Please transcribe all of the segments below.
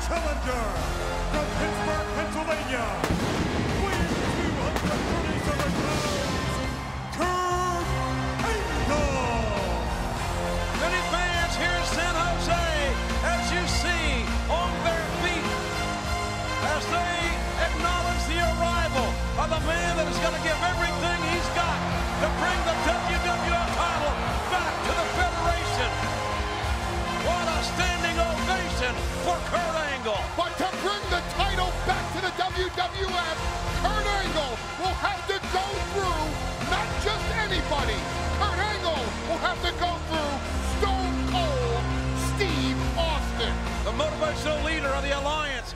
challenger from Pittsburgh, Pennsylvania, weighing 237 pounds, Kurt Angle. Many fans here in San Jose, as you see, on their feet, as they acknowledge the arrival of the man that is going to give everything he's got to bring the WWF title back to the Federation. What a standing ovation for Kurt Angle. But to bring the title back to the WWF, Kurt Angle will have to go through not just anybody. Kurt Angle will have to go through Stone Cold Steve Austin. The motivational leader of the Alliance.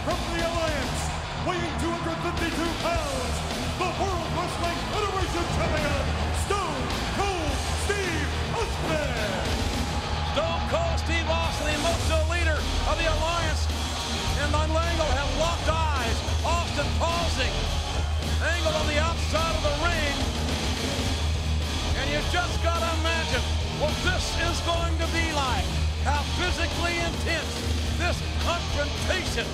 From the Alliance, weighing 252 pounds, the World Wrestling Federation champion, Stone Cold Steve Austin. Stone Cold Steve Austin, the emotional leader of the Alliance, and Angle have locked eyes. Austin pausing. Angle on the outside of the ring. And you just got to imagine what this is going to be like. How physically intense this confrontation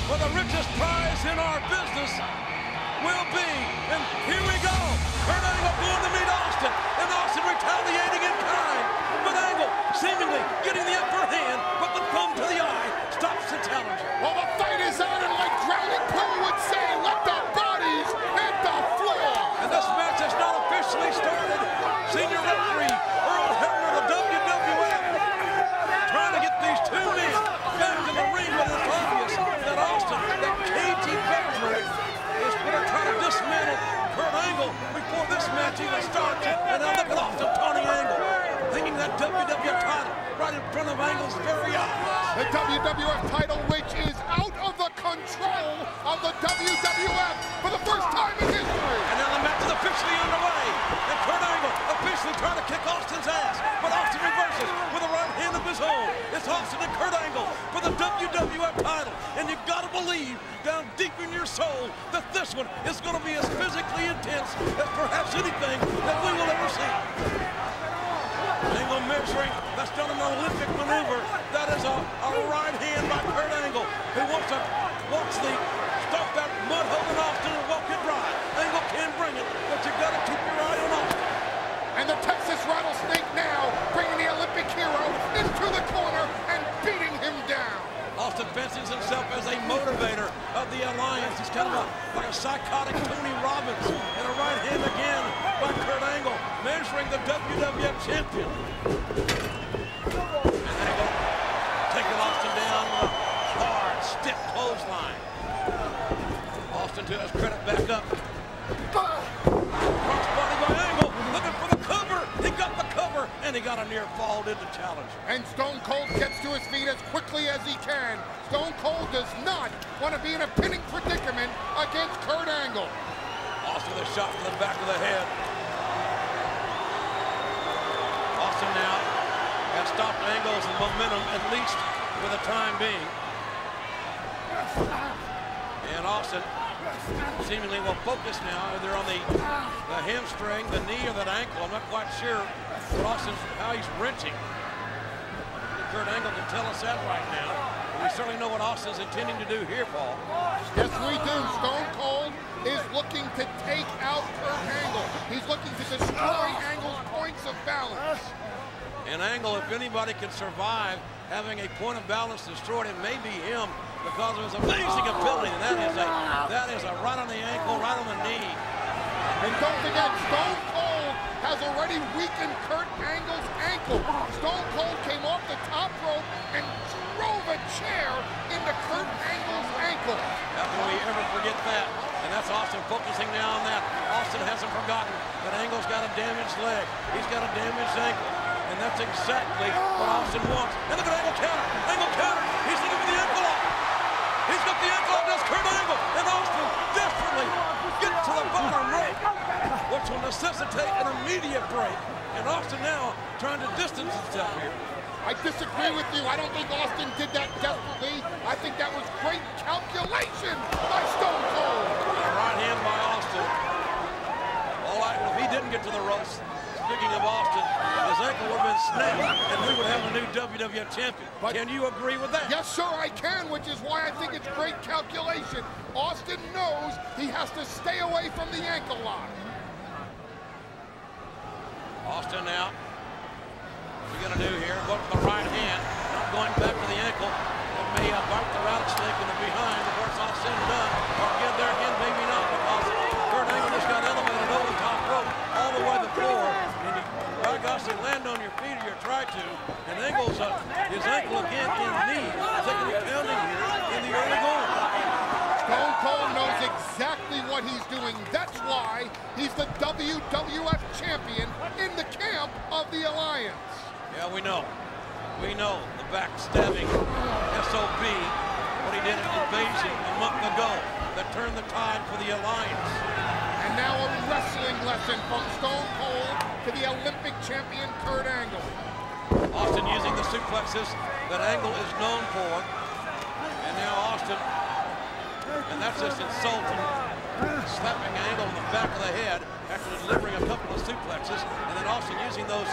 for the richest prize in our business will be. And here we go. Kurt Angle going to meet Austin, and Austin retaliating in kind. But Angle seemingly getting the upper hand, but the thumb to the eye stops the challenger. Well, the fight is on, and like Drowning Pool would say, let the bodies hit the floor. And this match has not officially started. Senior referee Earl Hebner of the WWF trying to get these two men back in the ring, but it's obvious that Austin, that cagey veteran, is going to try to dismantle Kurt Angle before this match even starts. And now look at Austin taunting Angle, hanging that WWF title right in front of Angle's very eyes. The WWF title, which is out of the control of the WWF for the first time in history. And now the match is officially underway. And Kurt Angle officially trying to kick Austin's ass. But Austin reverses with a right hand of his own. It's Austin and Kurt Angle for the WWF title. And you've got to believe down deep in your soul that this one is going to be as physically intense as perhaps anything that we will ever see. Angle measuring, that's done an Olympic maneuver. That is a right hand by Kurt Angle, who wants the stop that mud hole in Austin and walk it dry. Angle can bring it, but you got to keep your eye on Austin. And the Texas Rattlesnake now bringing the Olympic hero into the corner and beating him down. Austin fancies himself as a motivator of the Alliance. He's kind of like a psychotic Tony Robbins. And a right hand again by Kurt Angle, measuring the WWF champion. And Angle taking Austin down with a hard, stiff clothesline. Austin, to his credit, back up. Crossbody by Angle, looking for the cover. He got the cover, and he got a near fall to the challenger. And Stone Cold gets to his feet as quickly as he can. Stone Cold does not want to be in a pinning predicament against Kurt Angle. Austin with a shot to the back of the head. Austin now has stopped Angle's momentum, at least for the time being. And Austin seemingly will focus now either on the hamstring, the knee, or that ankle. I'm not quite sure what Austin's, how he's wrenching. Kurt Angle can tell us that right now. We certainly know what Austin's intending to do here, Paul. Yes, we do. Stone Cold is looking to take out Kurt Angle. He's looking to destroy Angle's points of balance. And Angle, if anybody can survive having a point of balance destroyed, it may be him because of his amazing ability. And that is a right on the ankle, right on the knee. And don't forget, Stone Cold has already weakened Kurt Angle's ankle. Stone Cold came off the top rope and drove a chair into Kurt Angle's ankle. How can we ever forget that? And that's Austin focusing now on that. Austin hasn't forgotten that Angle's got a damaged leg. He's got a damaged ankle. And that's exactly what Austin wants. And look at Angle counter. Angle counter. He's looking for the ankle lock. He's got the ankle lock. That's Kurt Angle. And Austin desperately gets to the bottom rope, which will necessitate an immediate break. And Austin now trying to distance himself here. I disagree with you. I don't think Austin did that desperately. I think that was great calculation by Stone Cold. A right hand by Austin. All right, well, if he didn't get to the ropes, speaking of Austin, his ankle would have been snapped, and we would have a new WWF champion. Can you agree with that? Yes, sir, I can, which is why I think it's great calculation. Austin knows he has to stay away from the ankle lock. Austin now. What's he gonna do here? Go to the right hand, not going back to the ankle. It may bite the rattlesnake in the behind before it's all said and done. Or again, there again, maybe not, because Kurt Angle just got elevated over the top rope, all the way to the floor. And you, by gosh, you land on your feet or you try to. And Angle's, his ankle again in knee, taking a pounding here in the early going. Stone Cold knows exactly what he's doing. That's why he's the WWF champion in the camp of the Alliance. Yeah, we know. We know the backstabbing SOB, what he did at Invasion a month ago, that turned the tide for the Alliance. And now a wrestling lesson from Stone Cold to the Olympic champion Kurt Angle. Austin using the suplexes that Angle is known for. And now Austin, and that's just insulting, slapping Angle in the back of the head after delivering a couple of suplexes. And then Austin using those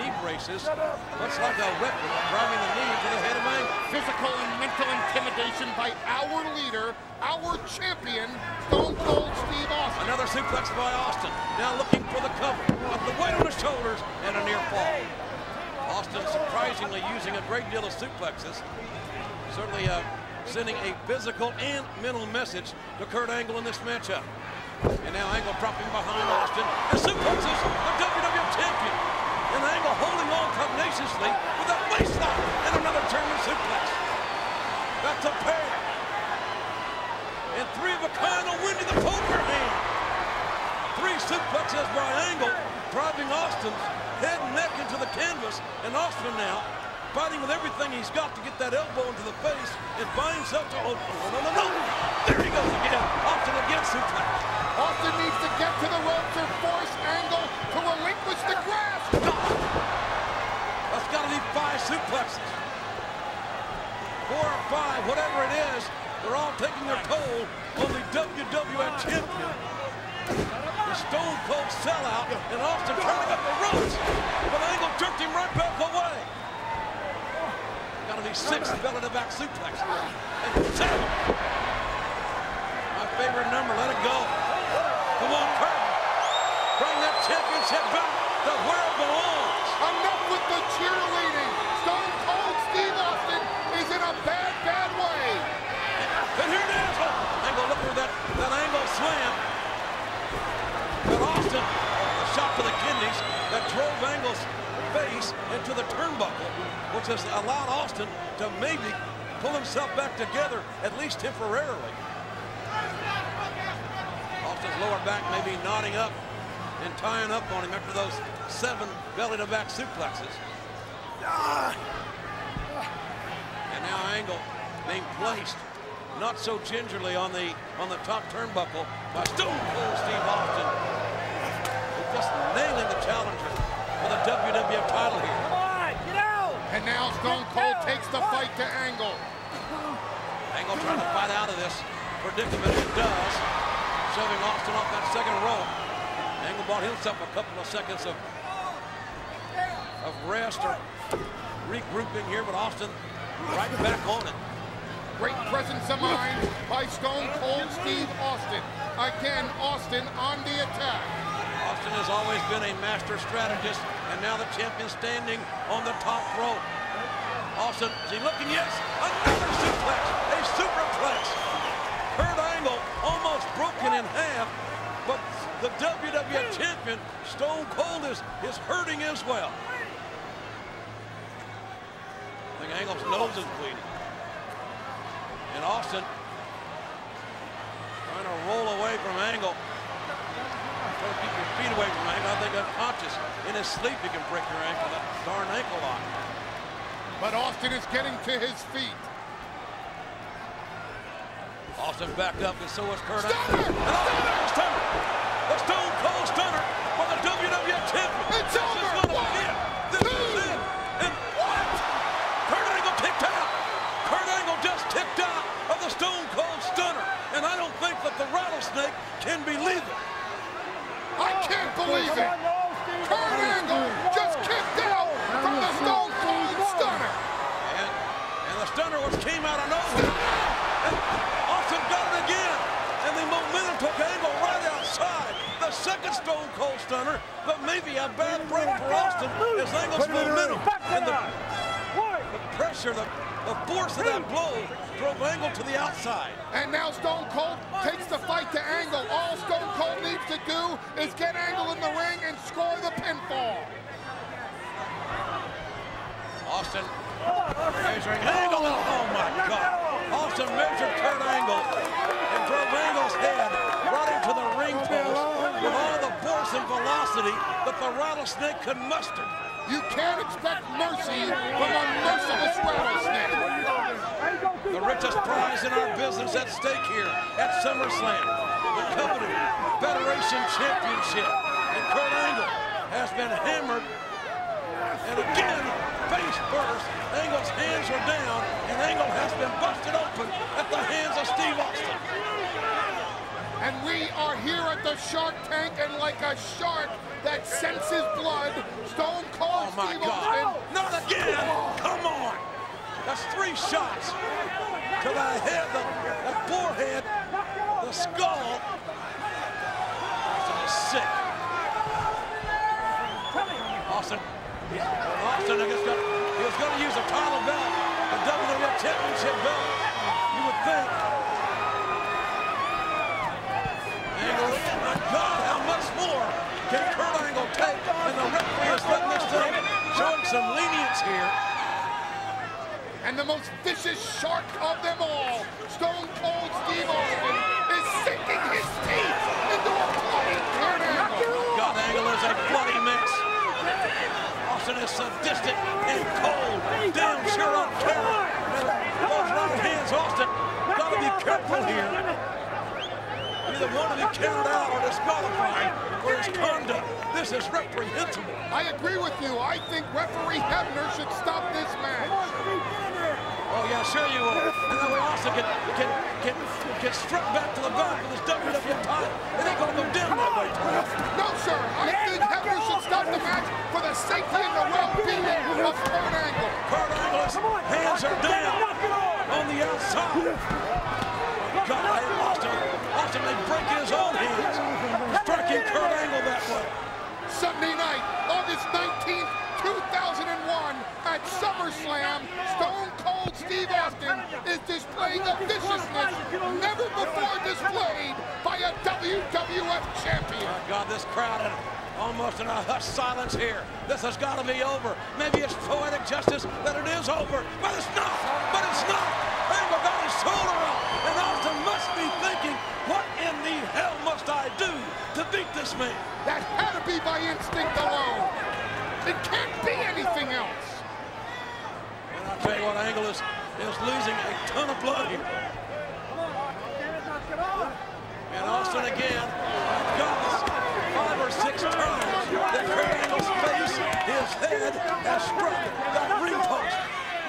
knee braces, much like a weapon, driving the knee into the head of Angle. Physical and mental intimidation by our leader, our champion, Stone Cold Steve Austin. Another suplex by Austin, now looking for the cover, with the weight on his shoulders and a near fall. Austin surprisingly using a great deal of suplexes, certainly sending a physical and mental message to Kurt Angle in this matchup. And now Angle dropping behind Austin and suplexes the WWF champion. And Angle holding on pugnaciously with a waistlock and another German suplex. That's a pair. And three of a kind will win to the poker hand. Three suplexes by Angle, driving Austin's head and neck into the canvas. And Austin now fighting with everything he's got to get that elbow into the face and buy himself to no. There he goes again. Austin again suplex. Austin needs to get to the ropes or force Angle to relinquish the grasp. That's got to be 5 suplexes. 4 or 5, whatever it is, they're all taking their toll on the WWF champion. The Stone Cold sellout, and Austin turning up the ropes, but Angle jerked him right back away. Got to be 6 belly-to-back suplexes. And 7. My favorite number, let it go. Come on, Kurt. Bring that championship back to where it belongs. Enough with the cheerleading. Stone Cold Steve Austin is in a bad, bad way. And here it is. Angle looking for that Angle slam. But Austin, a shot to the kidneys that drove Angle's face into the turnbuckle, which has allowed Austin to maybe pull himself back together, at least temporarily. Austin's lower back may be knotting up and tying up on him after those 7 belly-to-back suplexes. And now Angle being placed not so gingerly on the top turnbuckle by Stone Cold Steve Austin. He's just nailing the challenger for the WWF title here. Come on, get out! And now Stone Cold takes the fight to Angle. Angle trying to fight out of this predicament, and does, shoving Austin off that second rope. Angle bought himself a couple of seconds of rest or regrouping here, but Austin right back on it. Great presence of mind by Stone Cold Steve Austin. Again, Austin on the attack. Austin has always been a master strategist, and now the champion standing on the top rope. Austin, is he looking? Yes, another suplex, a superplex. Kurt Angle almost broken in half, but the WWF champion, Stone Cold, is hurting as well. I think Angle's nose is bleeding. And Austin trying to roll away from Angle. Trying to keep your feet away from Angle. I think unconscious. In his sleep, he can break your ankle. That darn ankle lock. But Austin is getting to his feet. Austin back up, and so is Kurt Stunner! Angle. And Austin stunner. The Stone Cold Stunner for the WWF champion. It's This over. is gonna be it. This is it. And what? Kurt Angle kicked out. Kurt Angle just kicked out of the Stone Cold Stunner. And I don't think that the rattlesnake can believe it. I can't believe Stunner, which came out of nowhere. And Austin got it again. And the momentum took Angle right outside. The second Stone Cold Stunner, but maybe a bad break for Austin as Angle's momentum and the pressure, the force of that blow drove Angle to the outside. And now Stone Cold takes the fight to Angle. All Stone Cold needs to do is get Angle in the ring and score the pinfall. Austin measuring Angle. Oh my God. Austin measured Kurt Angle and drove Angle's head right into the ring post with all the force and velocity that the rattlesnake could muster. You can't expect mercy from a merciless rattlesnake. The richest prize in our business at stake here at SummerSlam, the coveted Federation Championship. And Kurt Angle has been hammered. And again, face first, Angle's hands are down, and Angle has been busted open at the hands of Steve Austin. And we are here at the Shark Tank, and like a shark that senses blood, Stone Cold Steve Austin. Not again! Come on! That's 3 shots to the head, the forehead, the skull. Austin is sick. Austin, I guess he was going to use a title belt, the WWE Championship belt, you would think. Angle, my God, how much more can Kurt Angle take? And the referee is letting this thing, showing some lenience here. And the most vicious shark of them all, Stone Cold Steve Austin, is sinking his teeth into a bloody Kurt Angle. God, Angle is a bloody mess. Austin is sadistic and cold, damn sure on camera. Those right hands, Austin, gotta be careful here. Either want to be counted out or disqualified for his conduct. This is reprehensible. I agree with you. I think referee Hebner should stop this match. Oh yeah, sure you will. And then we also get struck back to the back with his WWE title. It ain't gonna go down that way, Tom. No, sir. I think Hebner should stop the match for the safety and the well-being of Kurt Angle. Kurt Angle's hands are down on the outside. God, Austin may break his own hands, striking Kurt Angle that way. Sunday night, August 19th, 2001, at SummerSlam, Stone Cold Steve Austin is displaying a viciousness never before displayed by a WWF champion. Oh God, this crowd is almost in a hushed silence here. This has got to be over. Maybe it's poetic justice that it is over, but it's not. But it's not. Angle got his shoulder up, and Austin must be thinking, what in the hell must I do to beat this man? That had to be by instinct alone. It can't be anything else. And I'll tell you what, Angle is losing a ton of blood here. And Austin again, God, 5 or 6 times that Kurt Angle's face, his head, has struck that ring post.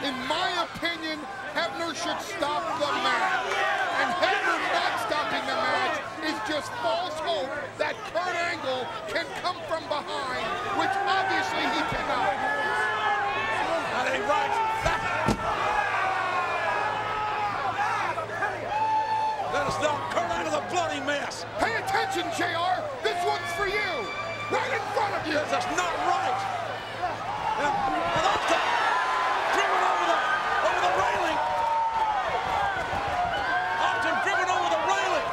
In my opinion, Hebner should stop the match. And Hebner not stopping the match is just false hope that Kurt Angle can come from behind, which obviously he cannot. That ain't right. That is not Kurt Angle, a bloody mess. Pay attention, JR. This one's for you. Right in front of you. This is not right. And Austin driven over the railing. Austin driven over the railing.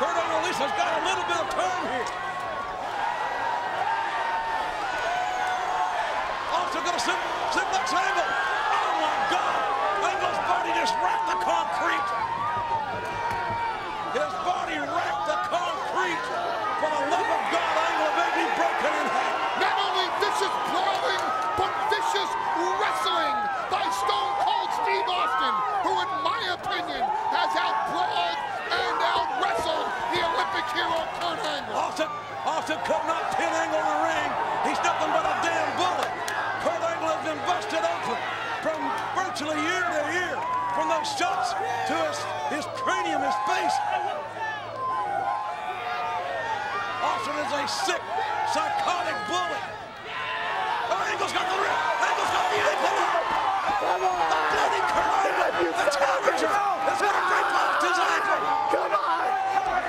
Kurt Angle at least has got a little bit of time here. Austin gonna suplex Angle. Oh my God! Angle's body just racked the concrete. His body racked the concrete. For the love of God, Angle may be broken in half. Not only vicious brawling, but vicious wrestling by Stone Cold Steve Austin, who in my opinion has out-brawled and out-wrestled the Olympic hero Kurt Angle. Austin could not pin Angle in the ring. He's nothing but a damn bullet. Kurt Angle has been busted open from virtually ear to ear, from those shots to his cranium, his face. Austin is a sick, psychotic bullet. Oh, Angle's got the ring. Angle's got the Austin repost his ankle. Come on!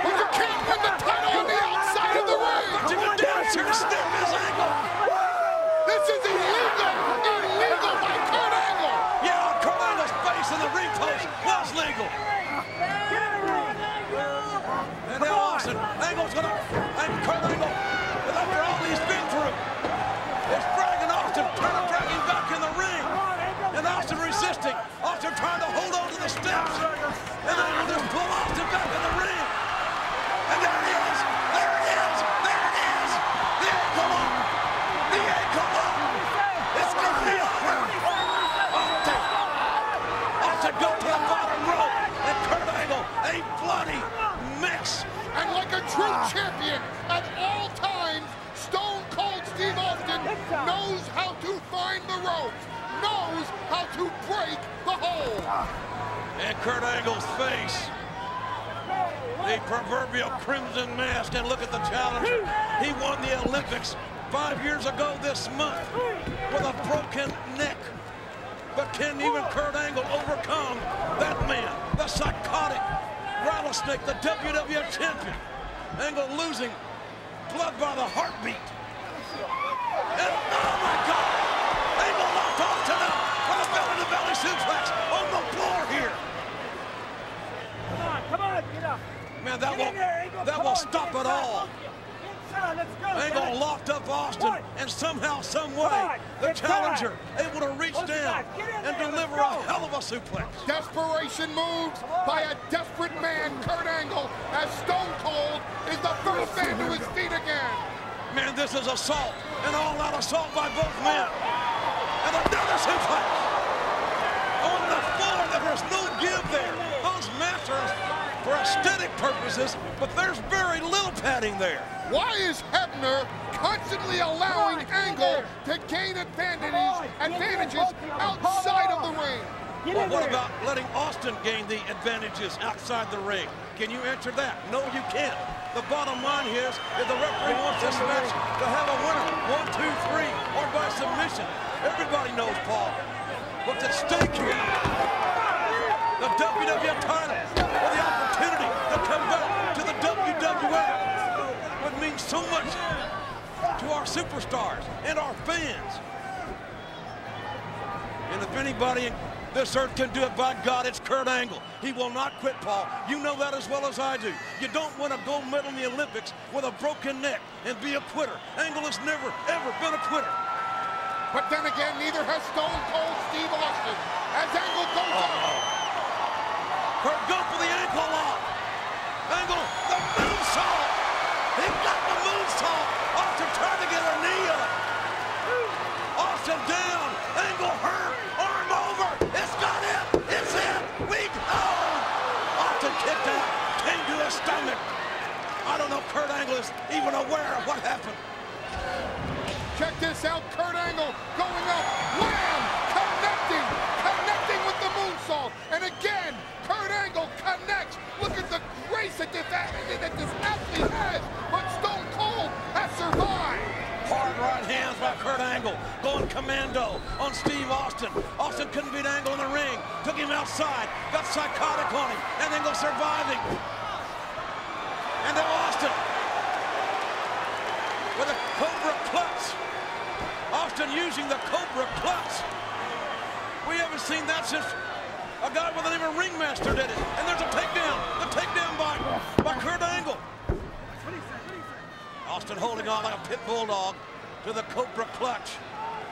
But you can't win the title on the outside of the ring! Jimmy Dennis here to snap his ankle. This is illegal! Illegal by Kurt Angle! Yeah, Kurt Angle's face in the ring post was legal. And now Austin, Angle's gonna, and Kurt Angle, after all he's been through, is dragging Austin, trying to drag him back in the ring. And Austin resisting. Austin trying to hold on to the steps. And Angle just pull Austin back in the ring. And there it is. There it is. There it is. The ankle lock. The ankle lock. It's gonna be over. Austin go to the bottom rope. And Kurt Angle, a bloody mess. And like a true champion at all times, Stone Cold Steve Austin knows how to find the ropes, knows how to break the hold. And Kurt Angle's face, the proverbial crimson mask, and look at the challenger. He won the Olympics 5 years ago this month with a broken neck. But can even Kurt Angle overcome that man, the psychotic rattlesnake, the WWE champion? Angle losing blood by the heartbeat. And oh my God! Angle locked Austin up with a belly-to-belly suplex on the floor here. Come on, get up. Man, that will stop it all. Let's go. Angle locked up Austin, and somehow, some way, the challenger able to reach down and deliver a hell of a suplex. Desperation moves by a desperate man, Kurt Angle, as Stone Cold is the first man to his feet again. Man, this is assault, an all-out assault by both men. And another suplex. On the floor, there's no give there. Those masters for aesthetic purposes, but there's very little padding there. Why is Hebner constantly allowing Angle to gain advantages outside of the ring? Well, what about letting Austin gain the advantages outside the ring? Can you answer that? No, you can't. The bottom line is, if the referee wants this match to have a winner, 1, 2, 3, or by submission, everybody knows, Paul, what's at stake here. The WWF title, or the opportunity to come back to the WWF, would mean so much to our superstars and our fans. And if anybody in this earth can do it, by God, it's Kurt Angle. He will not quit, Paul. You know that as well as I do. You don't win a gold medal in the Olympics with a broken neck and be a quitter. Angle has never, ever been a quitter. But then again, neither has Stone Cold Steve Austin. As Angle goes up. Kurt, go for the ankle lock. Angle, the moonsault. He got the moonsault. Austin trying to get a knee up. Austin down. Angle hurt. Arm over. It's got it. It's it. We go. Austin kicked out. Came to his stomach. I don't know if Kurt Angle is even aware of what happened. Check this out. Kurt Angle going up. Wham! Connecting with the moonsault. And again, Kurt Angle connects. Look at the grace that this athlete has. But Stone Cold has survived. Hard right hands by Kurt Angle, going commando on Steve Austin. Austin couldn't beat Angle in the ring, took him outside, got psychotic on him, and Angle surviving. And now Austin with a Cobra clutch. Austin using the Cobra clutch. We haven't seen that since a guy by the name of Ringmaster did it. And there's a takedown, the takedown by Kurt Angle. Austin holding on like a pit bulldog to the Cobra clutch.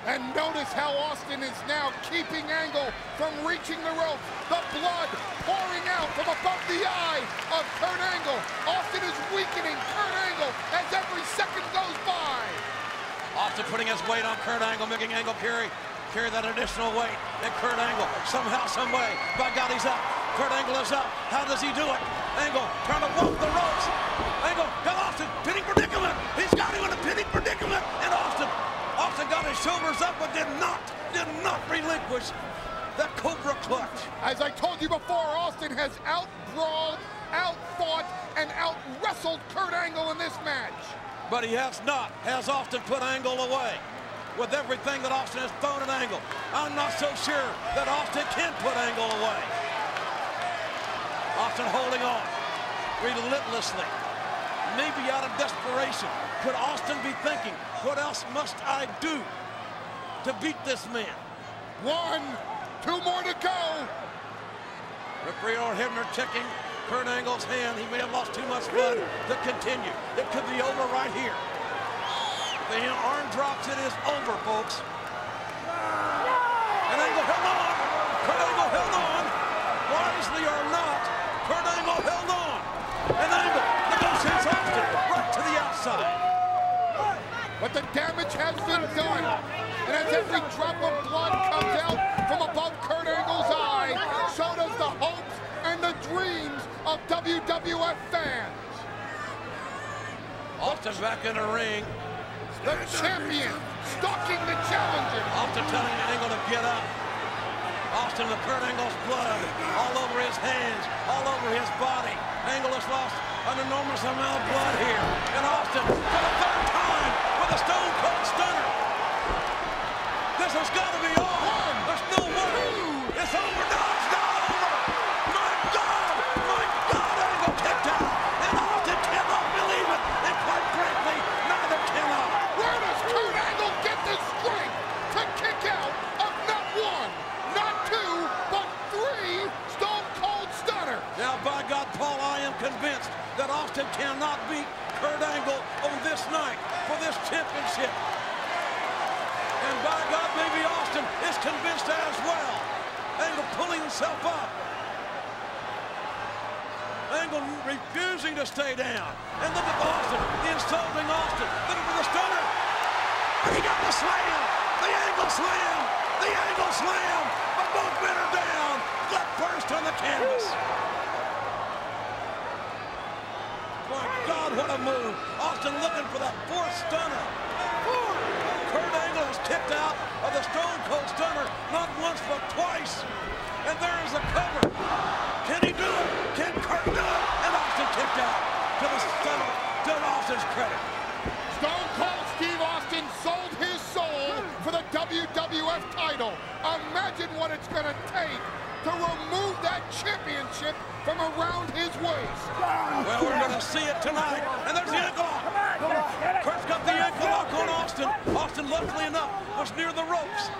And notice how Austin is now keeping Angle from reaching the ropes. The blood pouring out from above the eye of Kurt Angle. Austin is weakening Kurt Angle as every second goes by. Austin putting his weight on Kurt Angle, making Angle carry that additional weight. And Kurt Angle, somehow, some way, by God, he's up. Kurt Angle is up. How does he do it? Angle trying to walk the ropes. Angle got Austin, pinning predicament. He's got him in a pinning predicament. And Austin got his shoulders up, but did not relinquish that Cobra clutch. As I told you before, Austin has out-brawled, out-fought, and out-wrestled Kurt Angle in this match. But he has not. Has Austin put Angle away? With everything that Austin has thrown at Angle, I'm not so sure that Austin can put Angle away. Austin holding on relentlessly, maybe out of desperation. Could Austin be thinking, what else must I do to beat this man? 1, 2 more to go. Referee Hebner checking Kurt Angle's hand. He may have lost too much blood to continue. It could be over right here. If the arm drops, it is over, folks. And Angle held on. Kurt Angle held on. Wisely or not, Kurt Angle held on. And Angle negotiates Austin right to the outside. But the damage has been done. And as every drop of blood comes out from above Kurt Angle's eye, so does the hopes and the dreams of WWF fans. Austin back in the ring. The champion stalking the challenger. Austin telling Angle to get up. Austin with Kurt Angle's blood all over his hands, all over his body. Angle has lost an enormous amount of blood here. And Austin, for the third time, with a Stone Cold Stunner. This has got to be all. There's no way. It's over. No, it's not over. My God, Angle kicked out. And Austin cannot believe it. And quite frankly, neither can I. Where does Kurt Angle get the strength to kick out of not 1, not 2, but 3 Stone Cold Stunners? Now, by God, Paul, I am convinced that Austin cannot beat Kurt Angle on this night for this championship. And by God, maybe Austin is convinced as well. Angle pulling himself up. Angle refusing to stay down. And look at Austin, insulting Austin. Looking for the stunner. He got the slam. The Angle slam. The Angle slam. But both men are down. Gut first on the canvas. My God, what a move. Austin looking for that 4th stunner. Kurt Angle is kicked out of the Stone Cold Stunner not once but twice. And there is the cover. Can he do it? Can Kurt do it? And Austin kicked out to the stunner. To Austin's credit. Stone Cold Steve Austin sold his soul for the WWF title. Imagine what it's going to take to remove that championship from around his waist. Well, we're going to see it tonight. And there's the ankle lock. Kurt's got the ankle lock on Austin. Austin, luckily enough, was near the ropes.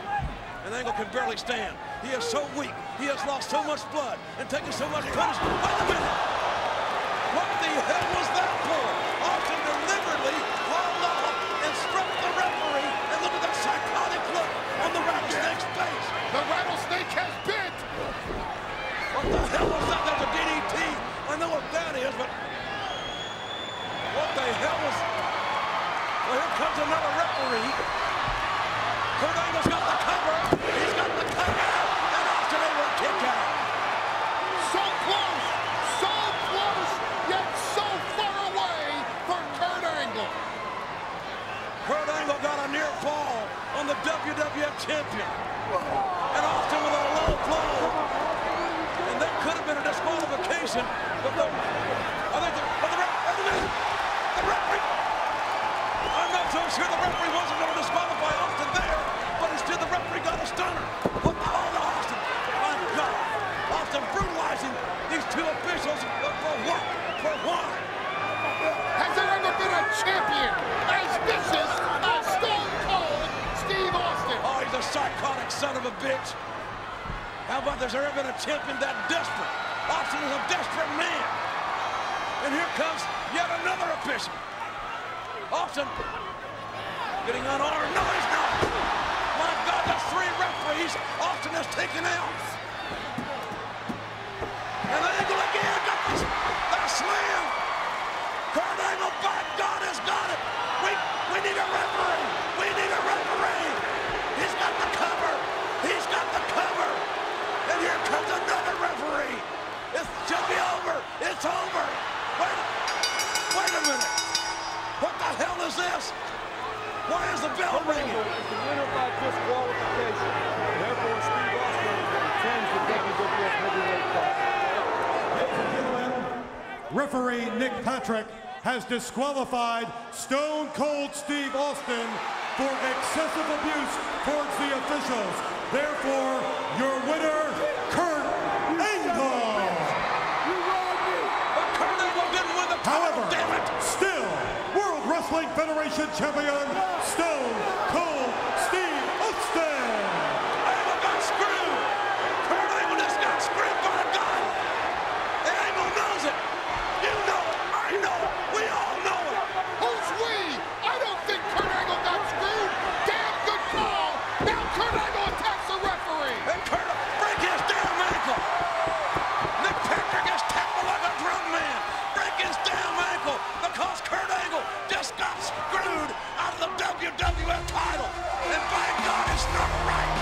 And Angle can barely stand. He is so weak. He has lost so much blood and taken so much punishment. Wait a minute. What the hell was that for? Austin deliberately hauled off and struck the referee. And look at that psychotic look on the rattlesnake's face. The rattlesnake has bit. What the hell was that? That's a DDT. I know what that is, but what the hell was... Well, here comes another referee. Kurt Angle's got the cover. He's got the cover. And Austin able to kick out. So close, yet so far away for Kurt Angle. Kurt Angle got a near fall on the WWF champion. And Austin with a low blow. And that could have been a disqualification, but the referee, I'm not so sure the referee wasn't going to disqualify Austin there, but instead the referee got a stunner. What the hell to Austin? My God, Austin brutalizing these 2 officials for what? For why? Has there ever been a champion as vicious as Stone Cold Steve Austin? Oh, he's a psychotic son of a bitch. How about there's ever been a champion that desperate? Austin is a desperate man. And here comes yet another official. Austin getting unarmed. No, he's not. My God, that's 3 referees Austin has taken out. And Angle again got the slam. Kurt Angle, by God, has got it. We need a referee. We need a referee. He's got the cover. He's got the cover. And here comes another referee. It should be over. It's over. Wait a minute. What the hell is this? Why is the bell ringing? Is the winner by disqualification. Therefore, Steve Austin retains the WWF Heavyweight title. Referee Nick Patrick has disqualified Stone Cold Steve Austin for excessive abuse towards the officials. Therefore, your winner, Kurt Angle. Wrestling Federation Champion, Stone Cold Steve Austin. Angle got screwed. Kurt Angle just got screwed by God. And Angle knows it. You know it. I know it. We all know it. Who's we? I don't think Kurt Angle got screwed. Damn good call. Now Kurt Angle attacks the referee. And Kurt break his damn ankle. Nick Patrick gets tackled like a drum man. Break his damn ankle because Kurt Angle just got screwed out of the WWF title. And by God, it's not right.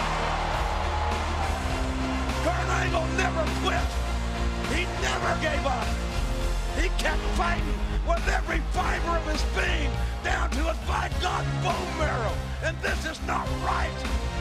Kurt Angle never quit. He never gave up. He kept fighting with every fiber of his being down to his, by God, bone marrow. And this is not right.